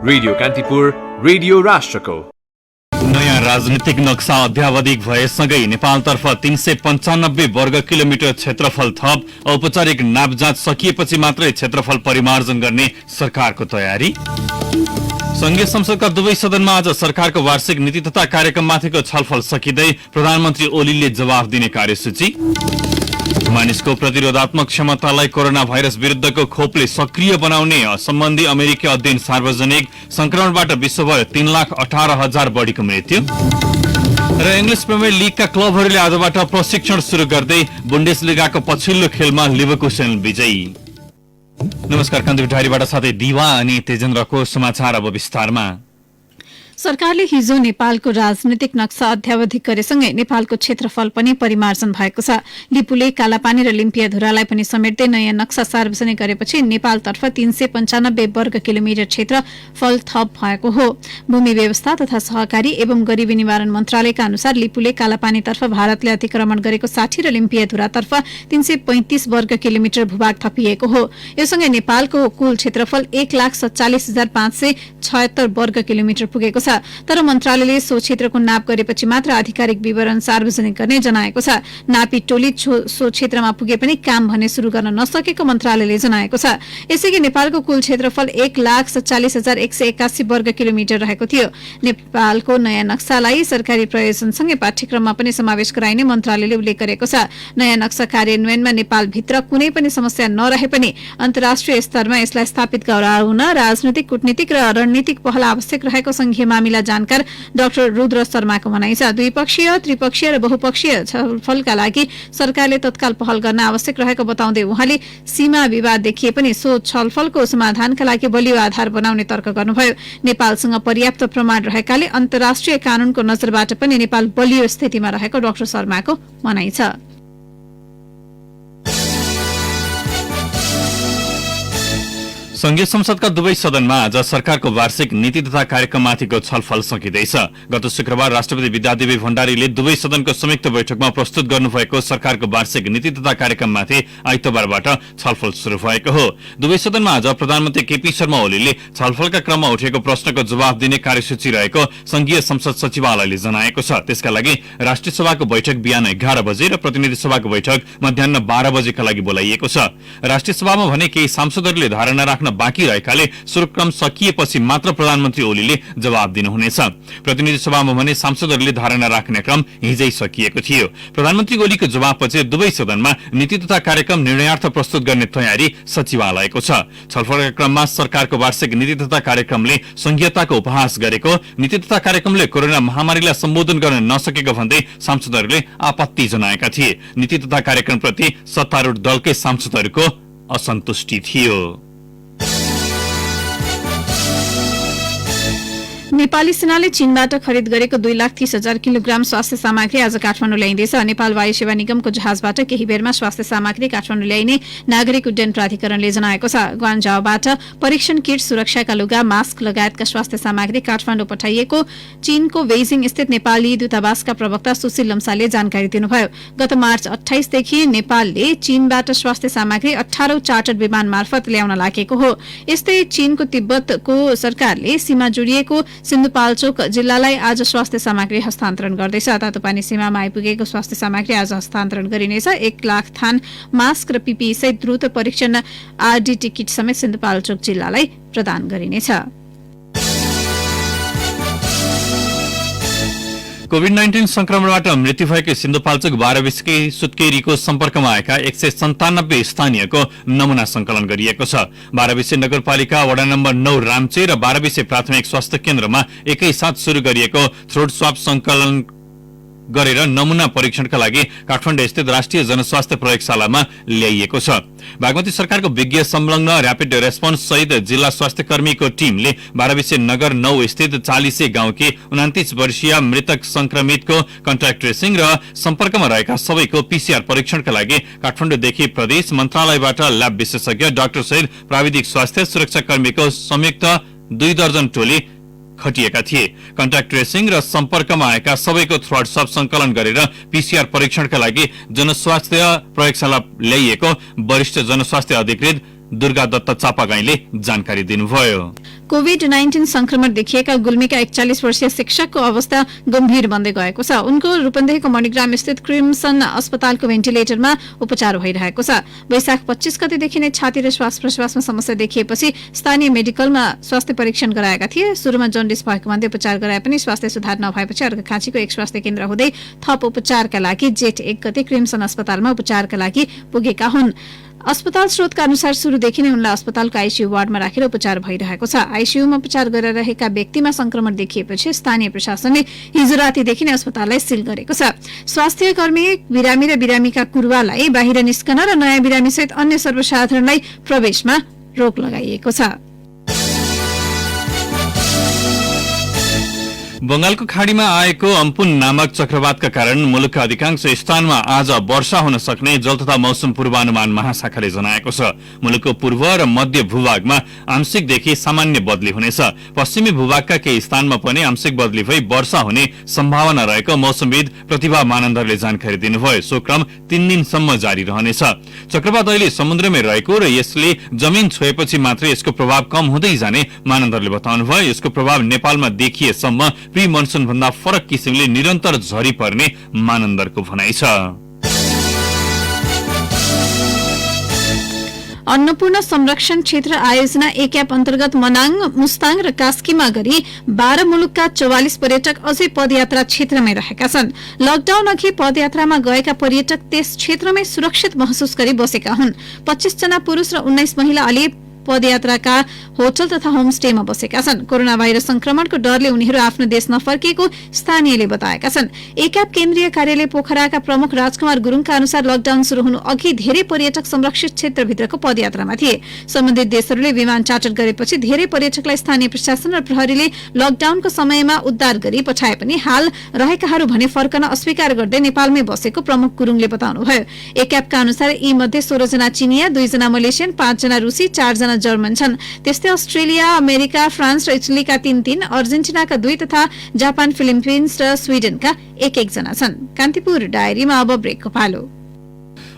Radio Kantipur, radio राष्ट्रको नयाँ राजनीतिक नक्सा अध्यावधिक भएसँगै नेपालतर्फ 395 वर्ग किलोमिटर क्षेत्रफल थप, औपचारिक नाप जाँच सकिएपछि मात्रै क्षेत्रफल परिमार्जन गर्ने सरकारको तयारी। संघीय संसदका दुवै सदनमा आज सरकारको वार्षिक नीति तथा कार्यक्रममाथिको छलफल सकिँदै प्रधानमन्त्री ओलीले जवाफ दिने कार्यसूची। मानिसको प्रतिरोधात्मक क्षमतालाई कोरोना भाइरस विरुद्धको खोपले सक्रिय बनाउने सम्बन्धी अमेरिकी अध्ययन सार्वजनिक। संक्रमणबाट विश्वभर 3,18,000 बढीको मृत्यु। र इंग्लिश प्रिमियर लीगका क्लबहरूले आजबाट प्रशिक्षण सुरु गर्दै बुन्डेसलिगाको पछिल्लो खेलमा लिभरकुसेन विजयी। नमस्कार, कान्तिपुर डायरीबाट साथै दिवा अनि तेजेन्द्रको समाचार अब विस्तारमा। सरकारले हिजो नेपालको राजनीतिक नक्सा अध्यावधिक गरेसँगै नेपालको क्षेत्रफल पनि परिमार्जन भएको छ। लिपुले, कालापानी र लिम्पियाधुरालाई पनि समेट्दै नयाँ नक्सा सार्वजनिक गरेपछि नेपालतर्फ 395 वर्ग किलोमिटर क्षेत्रफल थप भएको हो। भूमि व्यवस्था तथा सहकारी एवं गरीबी निवारण मन्त्रालयका अनुसार लिपुले, कालापानीतर्फ भारतले अतिक्रमण गरेको 60 र लिम्पियाधुरातर्फ 335 वर्ग किलोमिटर भूभाग थपिएको हो। योसँगै नेपालको कुल क्षेत्रफल 1,47,576 वर्ग किलोमिटर पुगेको छ। तर मन्त्रालयले सो क्षेत्रको नाप गरेपछि मात्र आधिकारिक विवरण सार्वजनिक गर्ने जनाएको छ। नापी टोली सो क्षेत्रमा पुगे पनि काम भने शुरू गर्न नसकेको मन्त्रालयले जनाएको छ। यसैगरी नेपालको कुल क्षेत्रफल 1,47,181 वर्ग किलोमिटर रहेको थियो। नेपालको नयाँ नक्सालाई सरकारी प्रयोजनसँगै पाठ्यक्रममा पनि समावेश गराइने मन्त्रालयले उल्लेख गरेको छ। नयाँ नक्सा कार्यान्वयनमा नेपालभित्र कुनै पनि समस्या नरहे पनि अन्तर्राष्ट्रिय स्तरमा यसलाई स्थापित गराउन राजनीतिक, कूटनीतिक र रणनीतिक पहल आवश्यक रहेको संघीय मामिला जानकार डाक्टर रुद्र शर्माको भनाइ छ। द्विपक्षीय, त्रिपक्षीय र बहुपक्षीय छलफलका लागि सरकारले तत्काल पहल गर्न आवश्यक रहेको बताउँदै उहाँले सीमा विवाद देखिए पनि सो छलफलको समाधानका लागि बलियो आधार बनाउने तर्क गर्नुभयो। नेपालसँग पर्याप्त प्रमाण रहेकाले अन्तर्राष्ट्रिय कानूनको नजरबाट पनि नेपाल बलियो स्थितिमा रहेको डाक्टर शर्माको भनाइ छ। संघीय संसदका दुवै सदनमा आज सरकारको वार्षिक नीति तथा कार्यक्रममाथिको छलफल सकिँदैछ। गत शुक्रबार राष्ट्रपति विद्यादेवी भण्डारीले दुवै सदनको संयुक्त बैठकमा प्रस्तुत गर्नुभएको सरकारको वार्षिक नीति तथा कार्यक्रममाथि आइतबारबाट छलफल शुरू भएको हो। दुवै सदनमा आज प्रधानमन्त्री केपी शर्मा ओलीले छलफलका क्रममा उठेको प्रश्नको जवाफ दिने कार्यसूची रहेको संघीय संसद सचिवालयले जनाएको छ। त्यसका लागि राष्ट्रिय सभाको बैठक बिहान 11 बजे र प्रतिनिधि सभाको बैठक मध्याह्न 12 बजेका लागि बोलाइएको छ। राष्ट्रिय सभामा भने केही सांसदहरूले धारणा राख्न बाँकी रहेकाले सुरुक्रम सकिएपछि मात्र प्रधानमन्त्री ओलीले जवाब दिनुहुनेछ। प्रतिनिधि सभामा भने सांसदहरूले धारणा राख्ने क्रम हिजै सकिएको थियो। प्रधानमन्त्री ओलीको जवाबपछि दुवै सदनमा नीति तथा कार्यक्रम निर्णयार्थ प्रस्तुत गर्ने तयारी सचिवालयको छ। छलफलका क्रममा सरकारको वार्षिक नीति तथा कार्यक्रमले संघीयताको उपहास गरेको, नीति तथा कार्यक्रमले कोरोना महामारीलाई सम्बोधन गर्न नसकेको भन्दै सांसदहरूले आपत्ति जनाएका थिए। नीति तथा कार्यक्रमप्रति सत्तारूढ दलकै सांसदहरूको असन्तुष्टि थियो। नेपाली सेनाले चीनबाट खरिद गरेको 2,30,000 किलोग्राम स्वास्थ्य सामग्री आज काठमाडौँ ल्याइँदैछ। नेपाल वायु सेवा निगमको जहाजबाट केही बेरमा स्वास्थ्य सामग्री काठमाडौँ ल्याइने नागरिक उड्डयन प्राधिकरणले जनाएको छ। ग्वान्जाओबाट परीक्षण किट, सुरक्षाका लुगा, मास्क लगायतका स्वास्थ्य सामग्री काठमाडौँ पठाइएको चीनको बेइजिङ स्थित नेपाली दूतावासका प्रवक्ता सुशील लम्साले जानकारी दिनुभयो। गत मार्च 28 देखि नेपालले चीनबाट स्वास्थ्य सामग्री 18 चार्टर्ड विमान मार्फत ल्याउन लागेको हो। यस्तै चीनको तिब्बतको सरकारले सीमा जोडिएको सिन्धुपाल्चोक जिल्लालाई आज स्वास्थ्य सामग्री हस्तान्तरण गर्दैछ। तातोपानी सीमामा आइपुगेको स्वास्थ्य सामग्री आज हस्तान्तरण गरिनेछ। 1 लाख थान मास्क र पीपीई सहित द्रुत परीक्षण आरडीटी किट समेत सिन्धुपाल्चोक जिल्लालाई प्रदान गरिनेछ। कोभिड-19 संक्रमणबाट मृत्यु भएकै सिन्धुपाल्चोक 12 सुत्केरीको सम्पर्कमा आएका 197 स्थानीयको नमूना संकलन गरिएको छ। 12 नगरपालिका वडा नम्बर 9 रामचे र 12 प्राथमिक स्वास्थ्य केन्द्रमा एकैसाथ शुरू गरिएको थ्रोट स्वाब संकलन गरेर नमूना परीक्षणका लागि काठमाडौँ स्थित राष्ट्रिय जनस्वास्थ्य प्रयोगशालामा ल्याइएको छ। बागमती सरकारको विज्ञ संलग्न र्यापिड रेस्पोन्स सहित जिल्ला स्वास्थ्य कर्मीको टीमले 12 नगर 9 स्थित 40 गाउँकी 29 वर्षीय मृतक संक्रमितको कन्ट्याक्ट ट्रेसिङ र सम्पर्कमा रहेका सबैको पीसीआर परीक्षणका लागि काठमाडौँदेखि प्रदेश मन्त्रालयबाट ल्याब विशेषज्ञ, डाक्टर सहित प्राविधिक स्वास्थ्य सुरक्षाकर्मीको संयुक्त 2 दर्जन टोली खटिएका थिए। कन्ट्याक्ट ट्रेसिङ र सम्पर्कमा आएका सबैको थ्रोट स्वाब संकलन गरेर पीसीआर परीक्षणका लागि जनस्वास्थ्य प्रयोगशाला ल्याइएको वरिष्ठ जनस्वास्थ्य अधिकृत दुर्गा दत्त चापागाईले जानकारी दिनुभयो। कोभिड-19 संक्रमण देखिएका गुल्मीका 41 वर्षीय शिक्षकको अवस्था गम्भीर बन्दै गएको छ। उनको रूपन्देहीको मणिग्राम स्थित क्रिम्सन अस्पतालको भेन्टिलेटरमा उपचार भइरहेको छ। वैशाख 25 गतेदेखि नै छाती र श्वास प्रश्वासमा समस्या देखिएपछि स्थानीय मेडिकलमा स्वास्थ्य परीक्षण गराएका थिए। सुरुमा जन्डिस भएको भन्दै उपचार गराए पनि स्वास्थ्य सुधार नभएपछि अर्घाखाँचीको एक स्वास्थ्य केन्द्र हुँदै थप उपचारका लागि जेठ 1 गते क्रिम्सन अस्पतालमा उपचारका लागि पुगेका हुन्। अस्पताल स्रोतका अनुसार शुरूदेखि नै उनलाई अस्पतालको आईसीयू वार्डमा राखेर उपचार भइरहेको छ। आईसीयूमा उपचार गरिरहेका व्यक्तिमा संक्रमण देखिएपछि स्थानीय प्रशासनले हिजो रातिदेखि नै अस्पताललाई सील गरेको छ। स्वास्थ्य कर्मी, बिरामी र बिरामीका कुरुवालाई बाहिर निस्कन र नयाँ बिरामीसहित अन्य सर्वसाधारणलाई प्रवेशमा रोक लगाइएको छ। बंगालको खाड़ीमा आएको अम्पुन नामक चक्रवातका कारण मुलुकका अधिकांश स्थानमा आज वर्षा हुन सक्ने जल तथा मौसम पूर्वानुमान महाशाखाले जनाएको छ। मुलुकको पूर्व र मध्य भूभागमा आंशिकदेखि सामान्य बदली हुनेछ। पश्चिमी भूभागका केही स्थानमा पनि आंशिक बदली भई वर्षा हुने सम्भावना रहेको मौसमविद प्रतिभा मानन्दरले जानकारी दिनुभयो। सो क्रम 3 दिनसम्म जारी रहनेछ। चक्रवात अहिले समुद्रमै रहेको र यसले जमिन छोएपछि मात्रै यसको प्रभाव कम हुँदै जाने मानन्दरले बताउनुभयो। यसको प्रभाव नेपालमा देखिएसम्म प्री मनसुन भन्दा फरक किसिमले निरन्तर झरी पर्ने मानन्दरको भनाइ छ। अन्नपूर्ण संरक्षण क्षेत्र आयोजना एक्याप अन्तर्गत मनाङ, मुस्ताङ र कास्कीमा गरी 12 मुलुकका 44 पर्यटक अझै पदयात्रा क्षेत्रमै रहेका छन्। लकडाउन अघि पदयात्रामा गएका पर्यटक त्यस क्षेत्रमै सुरक्षित महसुस गरी बसेका हुन्। 25 जना पुरुष र 19 महिला अलि पदयात्राका होटल तथा होमस्टेमा बसेका छन्। कोरोना भाइरस संक्रमणको डरले उनीहरू आफ्नो देश नफर्किएको स्थानीयले बताएका छन्। एक्याप केन्द्रीय कार्यालय पोखराका प्रमुख राजकुमार गुरुङका अनुसार लकडाउन शुरू हुनु अघि धेरै पर्यटक संरक्षित क्षेत्रभित्रको पदयात्रामा थिए। सम्बन्धित देशहरूले विमान चार्टर गरेपछि धेरै पर्यटकलाई स्थानीय प्रशासन र प्रहरीले लकडाउनको समयमा उद्धार गरी पठाए पनि हाल रहेकाहरू भने फर्कन अस्वीकार गर्दै नेपालमै बसेको प्रमुख गुरुङले बताउनुभयो। एक्यापका अनुसार यी मध्ये 16 जना चिनिया, 2 जना मलेसियन, 5 जना रुसी, 4 जना जर्मन छन्। त्यस्तै अस्ट्रेलिया, अमेरिका, फ्रान्स र इटलीका 3-3, अर्जेन्टिनाका 2 तथा जापान, फिलिपिन्स र स्वीडनका 1-1 जना छन्। कान्तिपुर डायरीमा अब ब्रेकको पालो।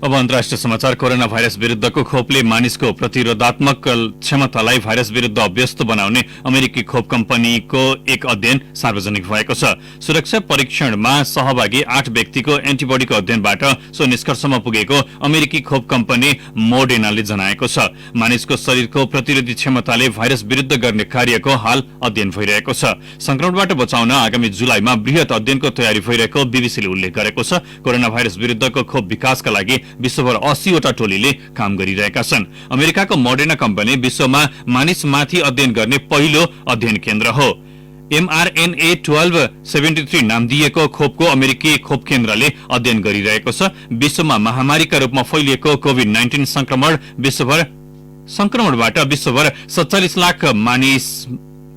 अब अन्तर्राष्ट्रिय समाचार। कोरोना भाइरस विरुद्धको खोपले मानिसको प्रतिरोधात्मक क्षमतालाई भाइरस विरुद्ध अभ्यस्त बनाउने अमेरिकी खोप कम्पनीको एक अध्ययन सार्वजनिक भएको छ। सुरक्षा परीक्षणमा सहभागी 8 व्यक्तिको एन्टिबडीको अध्ययनबाट सो निष्कर्षमा पुगेको अमेरिकी खोप कम्पनी मोडेनाले जनाएको छ। मानिसको शरीरको प्रतिरोधी क्षमताले भाइरस विरुद्ध गर्ने कार्यको हाल अध्ययन भइरहेको छ। संक्रमणबाट बचाउन आगामी जुलाईमा बृहत अध्ययनको तयारी भइरहेको बीबीसीले उल्लेख गरेको छ। कोरोना भाइरस विरुद्धको खोप विकासका लागि विश्वभर 80 वटा टोलीले काम गरिरहेका छन्। अमेरिकाको मोडेना कम्पनी विश्वमा मानिसमाथि अध्ययन गर्ने पहिलो अध्ययन केन्द्र हो। mRNA 1273 नाम दिएको खोपको अमेरिकी खोप केन्द्रले अध्ययन गरिरहेको छ। विश्वमा महामारीका रूपमा फैलिएको कोभिड-19 संक्रमणबाट विश्वभर 47 लाख मानिस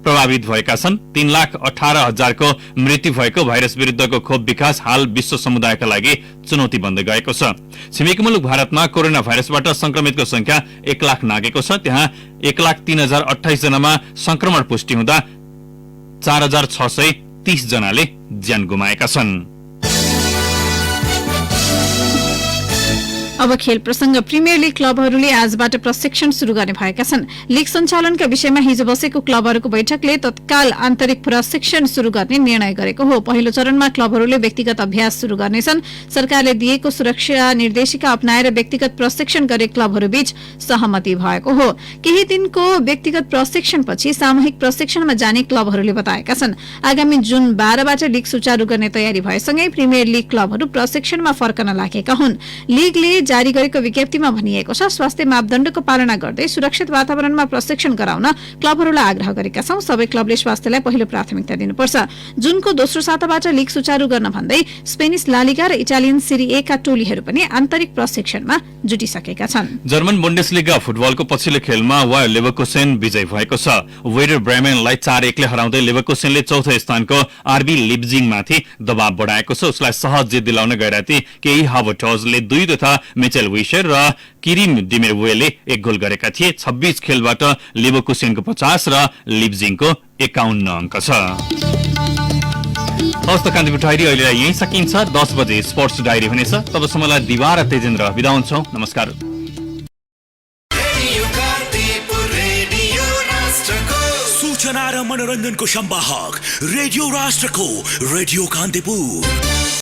प्रभावित भएका छन्। 3,18,000 को मृत्यु भएको भाइरस विरुद्धको खोप विकास हाल विश्व समुदायका लागि चुनौती बन्दै गएको छ। छिमेकी मुलुक भारतमा कोरोना भाइरसबाट संक्रमितको संख्या 1 लाख नागेको छ। त्यहाँ 1,03,028 जनामा संक्रमण पुष्टि हुँदा 4,630 जनाले ज्यान गुमाएका छन्। अब खेल प्रसंग। प्रिमियर लीग क्लबहरूले आजबाट प्रशिक्षण शुरू गर्ने भएका छन्। लीग सञ्चालनका विषयमा हिजो बसेको क्लबहरूको बैठकले तत्काल आन्तरिक प्रशिक्षण शुरू गर्ने निर्णय गरेको हो। पहिलो चरणमा क्लबहरूले व्यक्तिगत अभ्यास शुरू गर्नेछन्। सरकारले दिएको सुरक्षा निर्देशिका अपनाएर व्यक्तिगत प्रशिक्षण गरे क्लबहरूबीच सहमति भएको हो। केही दिनको व्यक्तिगत प्रशिक्षणपछि सामूहिक प्रशिक्षणमा जाने क्लबहरूले बताएका छन्। आगामी जुन 12 बाट लीग सुचारू गर्ने तयारी भएसँगै प्रिमियर लीग क्लबहरू प्रशिक्षणमा फर्कन लागेका हुन्। लीगले जारी गरेको विज्ञप्तिमा भनिएको छ, स्वास्थ्य मापदण्डको पालना गर्दै सुरक्षित वातावरणमा प्रशिक्षण गराउन क्लबहरूलाई आग्रह गरेका छौं। सबै क्लबले स्वास्थ्यलाई पहिलो प्राथमिकता दिनुपर्छ। जुनको दोस्रो साताबाट लीग सुचारू गर्न भन्दै स्पेनिश ला लिगा र इटालियन सेरी ए का टोलीहरू पनि आन्तरिक प्रशिक्षणमा जुटिसकेका छन्। जर्मन बुन्डेसलिगा फुटबलको पछिल्लो खेलमा वायर लेभरकुसेन विजय भएको छ। वेडर ब्रेमेनलाई 4-1 ले हराउँदै लेभरकुसेनले चौथो स्थानको आरबी लिप्जिङमाथि दबाव बढाएको छ। उसलाई सहज जित दिलाउन गइराती केही हाभर्टजले 2 तथा मिचेल विशर र किरिम डिमेरवेले 1 गोल गरेका थिए। 26 खेलबाट लेभरकुसेनको 50 र लिप्जिङको 51 अङ्क छ। हस्त कान्तिपुर डायरी अहिलेलाई यही सकिन्छ। 10 बजे स्पोर्ट्स डायरी हुनेछ। तबसम्मलाई दिवा र तेजेन्द्र बिदा हुन्छौं। नमस्कार। सूचना र मनोरञ्जनको संवाहक रेडियो राष्ट्रको रेडियो कान्तिपुर।